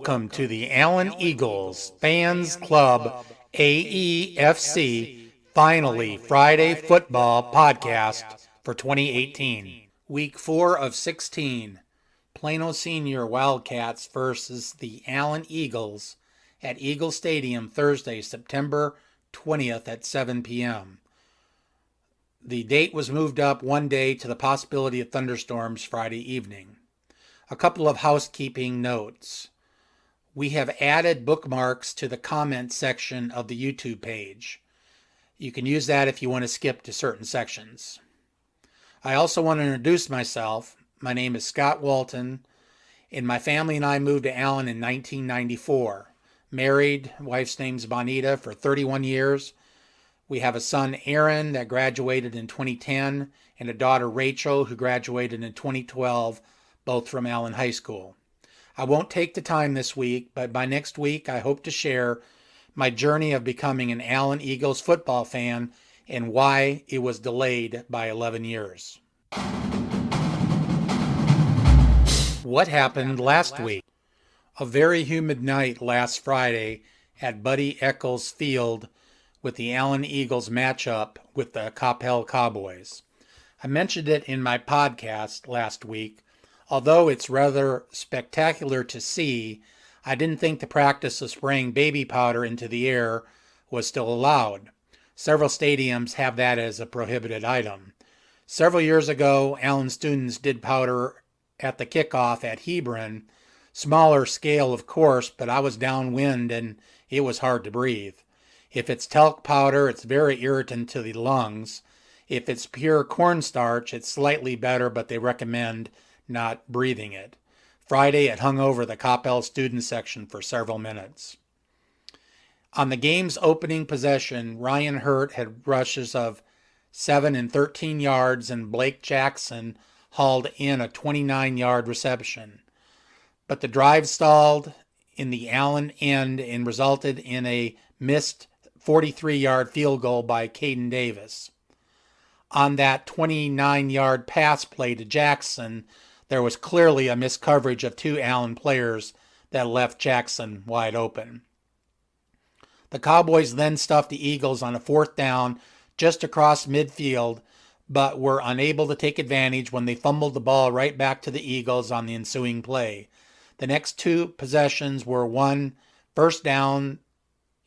Welcome to the Allen Eagles Fans Club AEFC Finally Friday Football Podcast for 2018. Week 4 of 16. Plano Senior Wildcats versus the Allen Eagles at Eagle Stadium Thursday, September 20th at 7 p.m. The date was moved up one day to the possibility of thunderstorms Friday evening. A couple of housekeeping notes. We have added bookmarks to the comment section of the YouTube page. You can use that if you want to skip to certain sections. I also want to introduce myself. My name is Scott Walton, and my family and I moved to Allen in 1994. Married, wife's name's Bonita, for 31 years. We have a son, Aaron, that graduated in 2010, and a daughter, Rachel, who graduated in 2012, both from Allen High School. I won't take the time this week, but by next week I hope to share my journey of becoming an Allen Eagles football fan and why it was delayed by 11 years. What happened last week? A very humid night last Friday at Buddy Eccles Field with the Allen Eagles matchup with the Coppell Cowboys. I mentioned it in my podcast last week. Although it's rather spectacular to see, I didn't think the practice of spraying baby powder into the air was still allowed. Several stadiums have that as a prohibited item. Several years ago, Allen students did powder at the kickoff at Hebron. Smaller scale, of course, but I was downwind and it was hard to breathe. If it's talc powder, it's very irritant to the lungs. If it's pure cornstarch, it's slightly better, but they recommend not breathing it. Friday, it hung over the Coppell student section for several minutes. On the game's opening possession, Ryan Hurt had rushes of 7 and 13 yards, and Blake Jackson hauled in a 29-yard reception. But the drive stalled in the Allen end and resulted in a missed 43-yard field goal by Caden Davis. On that 29-yard pass play to Jackson, there was clearly a missed coverage of two Allen players that left Jackson wide open. The Cowboys then stuffed the Eagles on a fourth down just across midfield, but were unable to take advantage when they fumbled the ball right back to the Eagles on the ensuing play. The next two possessions were one first down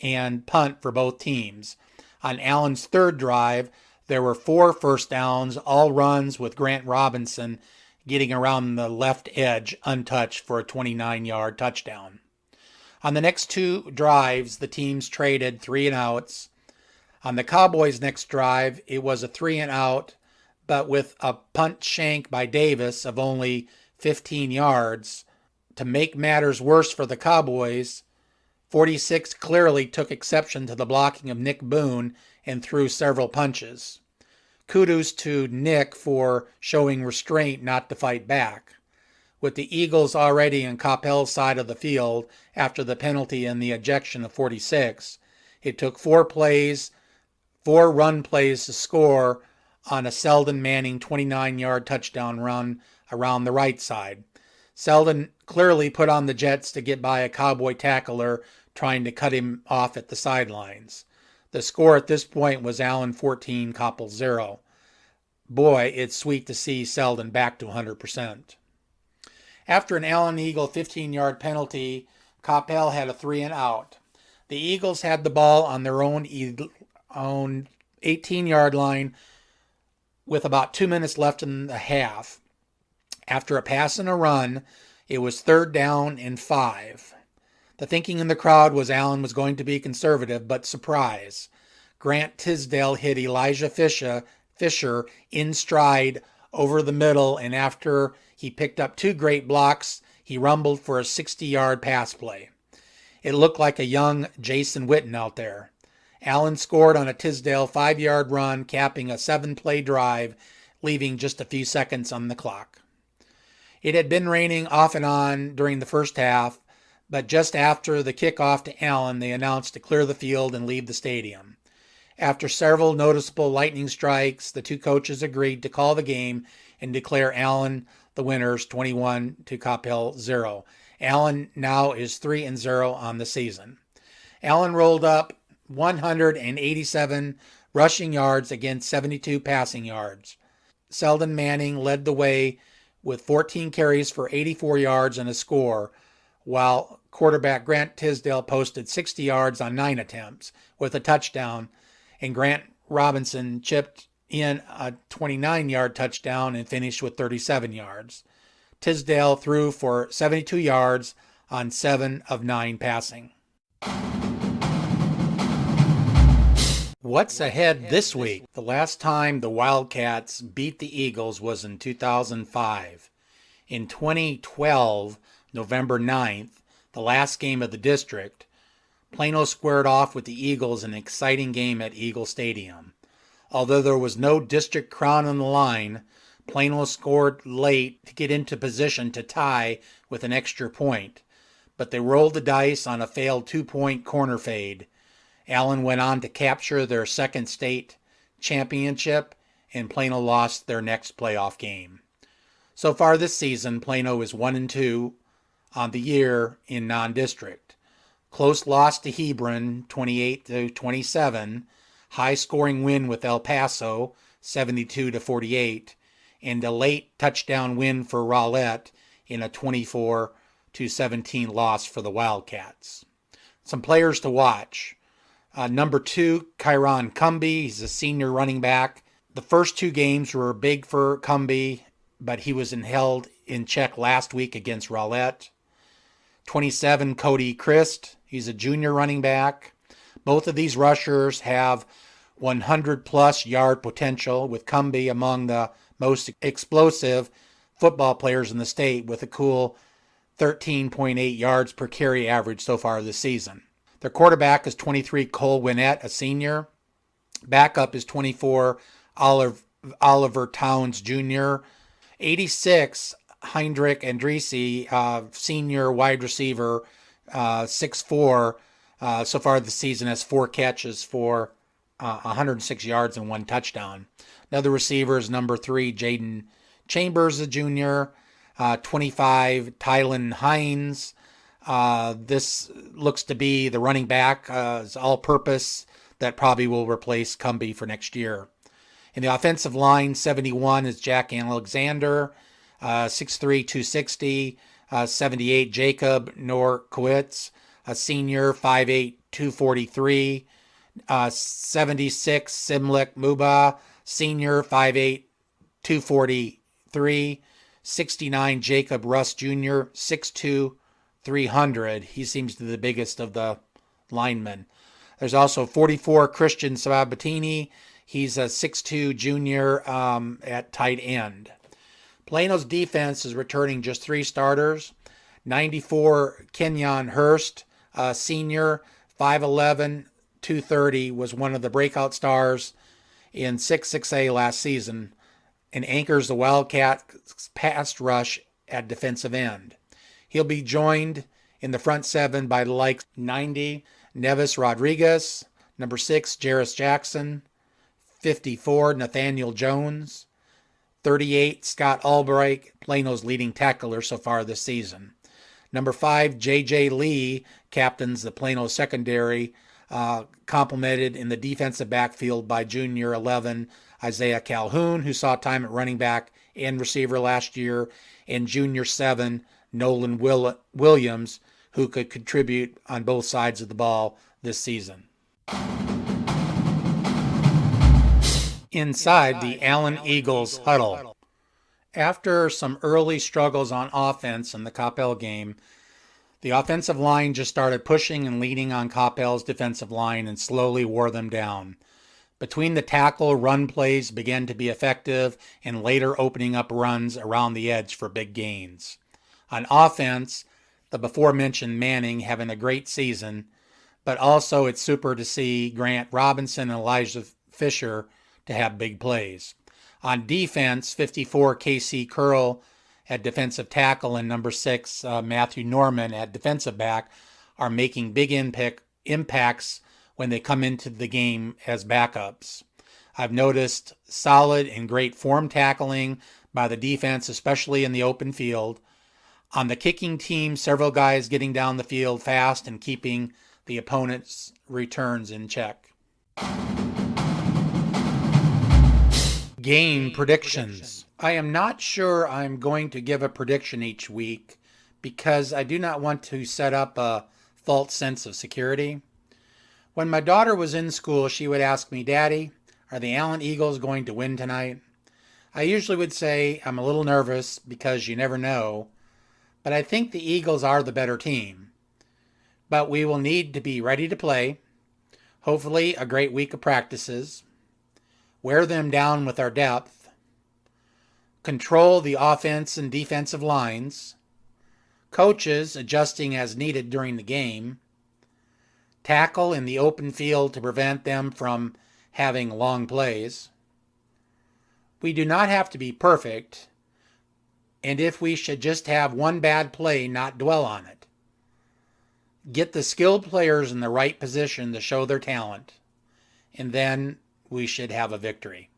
and punt for both teams. On Allen's third drive, there were 4 first downs, all runs with Grant Robinson getting around the left edge untouched for a 29-yard touchdown. On the next two drives, the teams traded 3 and outs. On the Cowboys' next drive, it was a 3 and out, but with a punt shank by Davis of only 15 yards. To make matters worse for the Cowboys, 46 clearly took exception to the blocking of Nick Boone and threw several punches. Kudos to Nick for showing restraint not to fight back. With the Eagles already on Coppell's side of the field after the penalty and the ejection of 46, it took 4 run plays to score on a Selden Manning 29-yard touchdown run around the right side. Selden clearly put on the Jets to get by a Cowboy tackler trying to cut him off at the sidelines. The score at this point was Allen 14, Coppell 0. Boy, it's sweet to see Selden back to 100%. After an Allen Eagle 15-yard penalty, Coppell had a 3 and out. The Eagles had the ball on their own 18-yard line with about 2 minutes left in the half. After a pass and a run, it was 3rd down and 5. The thinking in the crowd was Allen was going to be conservative, but surprise. Grant Tisdale hit Elijah Fisher in stride over the middle, and after he picked up 2 great blocks, he rumbled for a 60-yard pass play. It looked like a young Jason Witten out there. Allen scored on a Tisdale 5-yard run, capping a 7-play drive, leaving just a few seconds on the clock. It had been raining off and on during the first half, but just after the kickoff to Allen, they announced to clear the field and leave the stadium. After several noticeable lightning strikes, the two coaches agreed to call the game and declare Allen the winners 21 to Coppell 0. Allen now is 3-0 on the season. Allen rolled up 187 rushing yards against 72 passing yards. Selden Manning led the way with 14 carries for 84 yards and a score, while quarterback Grant Tisdale posted 60 yards on 9 attempts with a touchdown, and Grant Robinson chipped in a 29-yard touchdown and finished with 37 yards. Tisdale threw for 72 yards on 7 of 9 passing. What's ahead this week? The last time the Wildcats beat the Eagles was in 2005. In 2012, November 9th, the last game of the district, Plano squared off with the Eagles in an exciting game at Eagle Stadium. Although there was no district crown on the line, Plano scored late to get into position to tie with an extra point, but they rolled the dice on a failed 2-point corner fade. Allen went on to capture their second state championship, and Plano lost their next playoff game. So far this season, Plano is 1-2 on the year in non-district. Close loss to Hebron, 28-27. High-scoring win with El Paso, 72-48. And a late touchdown win for Rowlett in a 24-17 loss for the Wildcats. Some players to watch. Number 2, Kyron Cumby. He's a senior running back. The first 2 games were big for Cumby, but he was held in check last week against Rowlett. 27, Cody Christ. He's a junior running back. Both of these rushers have 100-plus yard potential, with Cumby among the most explosive football players in the state with a cool 13.8 yards per carry average so far this season. Their quarterback is 23, Cole Winnett, a senior. Backup is 24, Oliver Towns Jr. 86, Heinrich Andresi, senior wide receiver, 6'4". So far this season has 4 catches for 106 yards and 1 touchdown. Another receiver is number 3, Jaden Chambers, a junior. 25, Tylen Hines. This looks to be the running back, all-purpose that probably will replace Cumby for next year. In the offensive line, 71 is Jack Alexander, 6'3", 260. 78, Jacob Norkowitz, a senior, 5'8", 243. 76, Simlik Muba, senior, 5'8", 243. 69, Jacob Russ Jr., 6'2", 300. He seems to be the biggest of the linemen. There's also 44, Christian Sabatini. He's a 6'2 junior at tight end. Plano's defense is returning just 3 starters. 94, Kenyon Hurst, senior, 5'11", 230, was one of the breakout stars in 6A last season and anchors the Wildcats' pass rush at defensive end. He'll be joined in the front 7 by the likes 90, Nevis Rodriguez, number 6, Jarris Jackson, 54, Nathaniel Jones, 38, Scott Albright, Plano's leading tackler so far this season. Number 5, J.J. Lee, captains the Plano secondary, complemented in the defensive backfield by junior 11, Isaiah Calhoun, who saw time at running back and receiver last year, and junior 7, Nolan Williams, who could contribute on both sides of the ball this season. Inside the Allen Eagles huddle. After some early struggles on offense in the Coppell game, the offensive line just started pushing and leading on Coppell's defensive line and slowly wore them down. Between the tackle, run plays began to be effective and later opening up runs around the edge for big gains. On offense, the before-mentioned Manning having a great season, but also it's super to see Grant Robinson and Elijah Fisher to have big plays. On defense, 54, Casey Curl at defensive tackle and number 6, Matthew Norman at defensive back are making big impacts when they come into the game as backups. I've noticed solid and great form tackling by the defense, especially in the open field. On the kicking team, several guys getting down the field fast and keeping the opponent's returns in check. Game predictions. I am not sure I'm going to give a prediction each week because I do not want to set up a false sense of security. When my daughter was in school, she would ask me, "Daddy, are the Allen Eagles going to win tonight?" I usually would say I'm a little nervous because you never know, but I think the Eagles are the better team. But we will need to be ready to play, hopefully a great week of practices, wear them down with our depth, control the offense and defensive lines, coaches adjusting as needed during the game, tackle in the open field to prevent them from having long plays. We do not have to be perfect, and if we should just have one bad play, not dwell on it. Get the skilled players in the right position to show their talent, and then we should have a victory.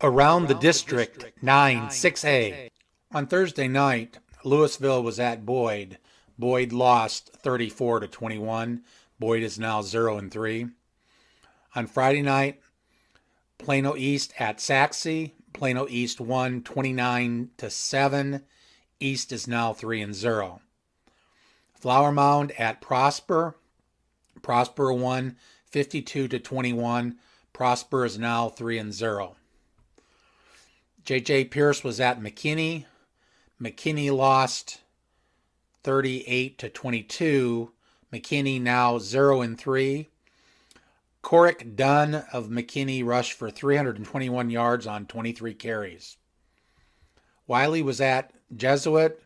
Around the District 9 6A. On Thursday night, Louisville was at Boyd. Boyd lost 34-21. Boyd is now 0-3. On Friday night, Plano East at Saxe. Plano East won 29-7. East is now 3-0. Flower Mound at Prosper. Prosper won 52-21. Prosper is now 3-0. J.J. Pierce was at McKinney. McKinney lost 38-22. McKinney now 0-3. Coric Dunn of McKinney rushed for 321 yards on 23 carries. Wiley was at Jesuit.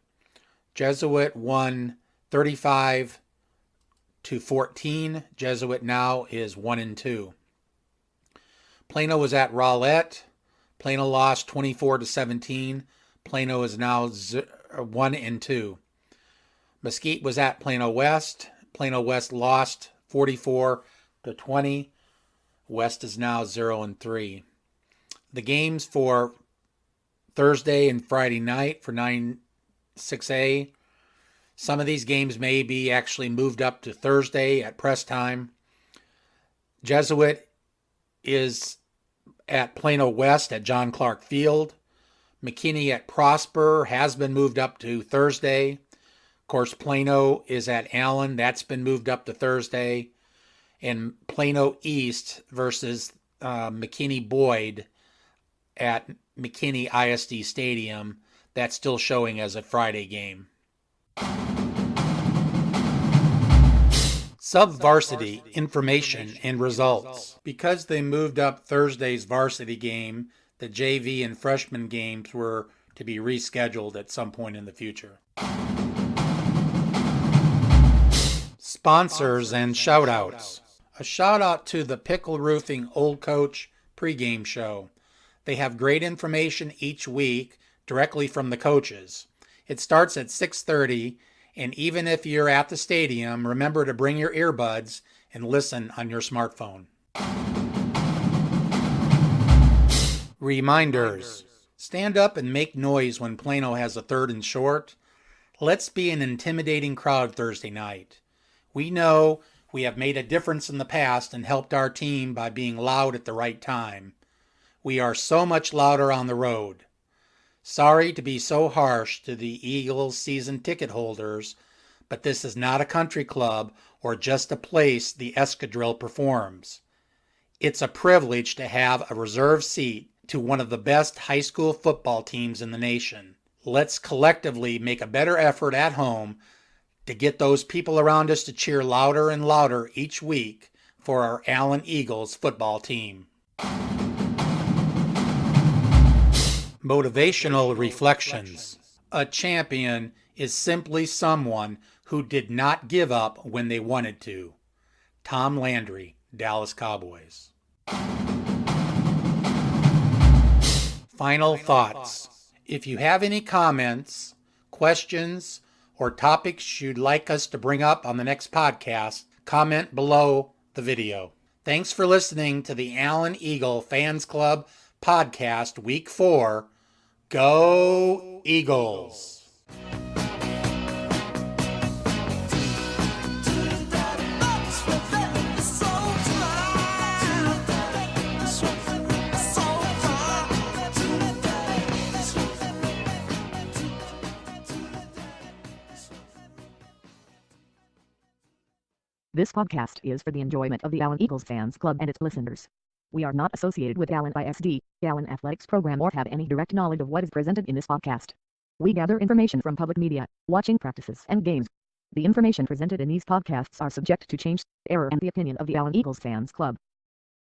Jesuit won 35-14. Jesuit now is 1-2. Plano was at Rowlett. Plano lost 24-17. Plano is now 1-2. Mesquite was at Plano West. Plano West lost 44-20. West is now 0-3. The games for Thursday and Friday night for 9-6A. Some of these games may be actually moved up to Thursday at press time. Jesuit is at Plano West at John Clark Field. McKinney at Prosper has been moved up to Thursday. Of course, Plano is at Allen. That's been moved up to Thursday. And Plano East versus McKinney Boyd at McKinney ISD Stadium. That's still showing as a Friday game. Sub-varsity information and results. Because they moved up Thursday's varsity game, the JV and freshman games were to be rescheduled at some point in the future. Sponsors and shout-outs. A shout-out to the Pickle Roofing Old Coach pregame show. They have great information each week directly from the coaches. It starts at 6:30. And even if you're at the stadium, remember to bring your earbuds and listen on your smartphone. Reminders. Stand up and make noise when Plano has a 3rd and short. Let's be an intimidating crowd Thursday night. We know we have made a difference in the past and helped our team by being loud at the right time. We are so much louder on the road. Sorry to be so harsh to the Eagles season ticket holders, but this is not a country club or just a place the Escadrille performs. It's a privilege to have a reserved seat to one of the best high school football teams in the nation. Let's collectively make a better effort at home to get those people around us to cheer louder and louder each week for our Allen Eagles football team. Motivational Reflections. A champion is simply someone who did not give up when they wanted to. Tom Landry, Dallas Cowboys. Final thoughts. If you have any comments, questions, or topics you'd like us to bring up on the next podcast, comment below the video. Thanks for listening to the Allen Eagle Fans Club podcast, Week 4, Go Eagles! This podcast is for the enjoyment of the Allen Eagles Fans Club and its listeners. We are not associated with Allen ISD, Allen Athletics Program, or have any direct knowledge of what is presented in this podcast. We gather information from public media, watching practices and games. The information presented in these podcasts are subject to change, error, and the opinion of the Allen Eagles Fans Club.